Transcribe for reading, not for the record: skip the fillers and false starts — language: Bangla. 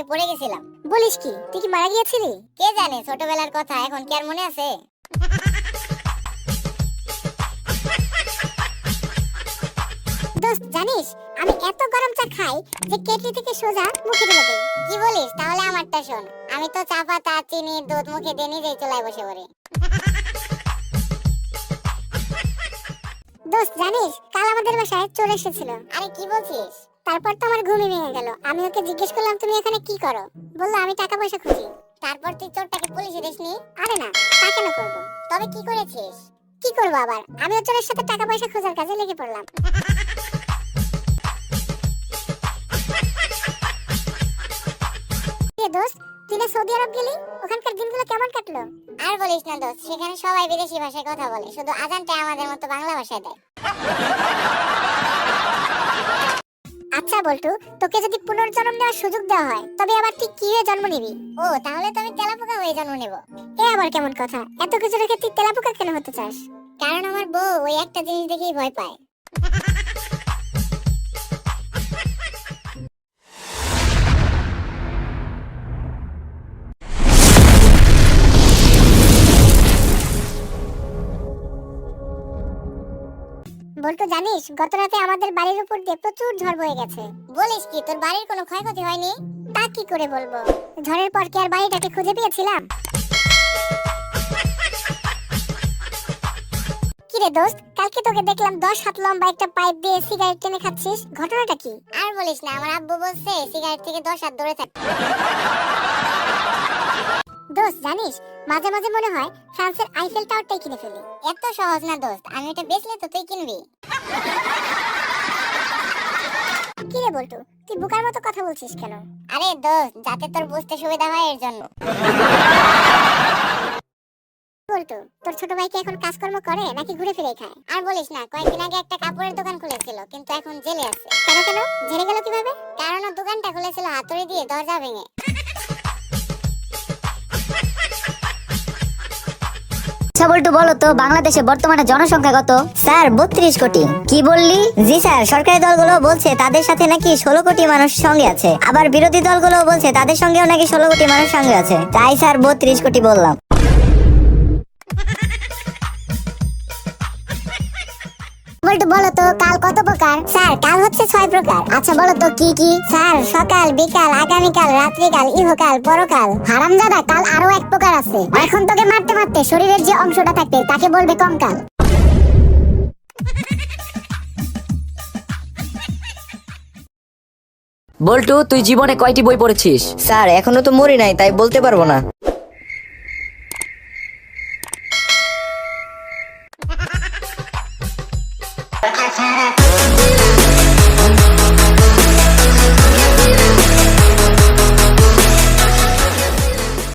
থেকে পড়ে গেছিলাম। বলিস কি, তুই কি মারা গিয়েছিলি? কে জানে, ছোটবেলার কথা এখন কি আর মনে আছে? দোস্ত জানিস, আমি এত গরম চা খাই যে কেটলি থেকে সোজা মুখে ঢেলে দেই। কি বলিস? তাহলে আমারটা শোন। আমি তো চা পাতা, চিনি, দুধ মুখে দিয়ে নিজেই চুলায় বসে পড়ি। দোস্ত জানিস, কাল আমাদের বাসায় চোর এসেছিল। আরে কি বলছিস? তারপর তো আমার ঘুমই ভেঙে গেল। আমি ওকে জিজ্ঞেস করলাম, তুমি এখানে কি করো? বললো, আমি টাকা পয়সা খুঁজি। তারপর তুই চোরটাকে পুলিশে দিসনি? আরে না, তা কেন করবো? তবে কি করেছিস? কি করবো আবার, আমি চোরের সাথে টাকা পয়সা খোঁজার কাজে লেগে পড়লাম। দোস্ত, তুই না সৌদি আরব গেলি, ওখানকার দিনগুলো কেমন কাটলো? আর বলিস না দোস্ত, সেখানে সবাই বিদেশি ভাষায় কথা বলে, শুধু আজানটা আমাদের মতো বাংলা ভাষায় দেয়। আচ্ছা বল্টু, তোকে যদি পুনর্জন্ম নেওয়ার সুযোগ দেওয়া হয়, তবে আবার তুই কি হয়ে জন্ম নিবি? ও, তাহলে তো আমি তেলাপোকা হয়ে জন্ম নেব। এ আবার কেমন কথা? এত কিছু রেখে তুই তেলাপোকা কেন হতে চাস? কারণ আমার বউ ওই একটা জিনিস দেখেই ভয় পায়। বল্টু জানিস, গত রাতে আমাদের বাড়ির উপর দিয়ে প্রচুর ঝড় বয়ে গেছে। বলিস কি? তোর বাড়ির কোনো ক্ষয়ক্ষতি হয়নি? তা কি করে বলবো, ঝড়ের পর কি আর বাড়িটাকে খুঁজে পেয়েছিলাম? কিরে দোস্ত, কালকে তোকে দেখলাম 10 হাত লম্বা একটা পাইপ দিয়ে সিগারেট টেনে খাচ্ছিস, ঘটনাটা কি? আর বলিস না, আমার আব্বু বলছে সিগারেট থেকে 10 হাত দূরে থাক। দোস্ত জানিস, মাঝে মাঝে মনে হয় ফ্রান্সের আইফেল টাওয়ারটাই কিনে ফেলি। এত সহজ না দোস্ত, আমি এটা বেচলে তো তুই কিনবি। কিরে বল্টু, তুই বোকার মতো কথা বলছিস কেন? আরে দোস্ত, যাতে তোর বুঝতে সুবিধা হয় এর জন্য। বল্টু, তোর ছোট ভাই কি এখন কাজকর্ম করে নাকি ঘুরে ফিরে খায়? আর বলিস না, কয়েকদিন আগে একটা কাপড়ের দোকান খুলেছিল, কিন্তু এখন জেলে আছে। কেন কেন, জেলে গেল কিভাবে? কারণ ও দোকানটা খুলেছিল হাতুড়ি দিয়ে দরজা ভেঙে। আচ্ছা বল্টু, বলো তো বাংলাদেশে বর্তমানে জনসংখ্যা কত? স্যার 32 কোটি। কি বললি? জি স্যার, সরকারি দলগুলো বলছে তাদের সাথে নাকি 16 কোটি মানুষ সঙ্গে আছে, আবার বিরোধী দলগুলো বলছে তাদের সঙ্গেও নাকি 16 কোটি মানুষ সঙ্গে আছে, তাই স্যার 32 কোটি বললাম। বল্টু বলো তো, কাল কত প্রকার? স্যার, কাল হচ্ছে 6 প্রকার। আচ্ছা বলো তো কি কি? স্যার, সকাল, বিকাল, আগামীকাল, রাত্রিকাল, ইহকাল, পরকাল। হারামজাদা, কাল আরো এক প্রকার আছে। এখন তোকে মারতে মারতে শরীরের যে অংশটা থাকবে তাকে বলবে কঙ্কাল। বল্টু, তুই জীবনে কয়টি বই পড়েছিস? স্যার এখনো তো মরি নাই, তাই বলতে পারবো না।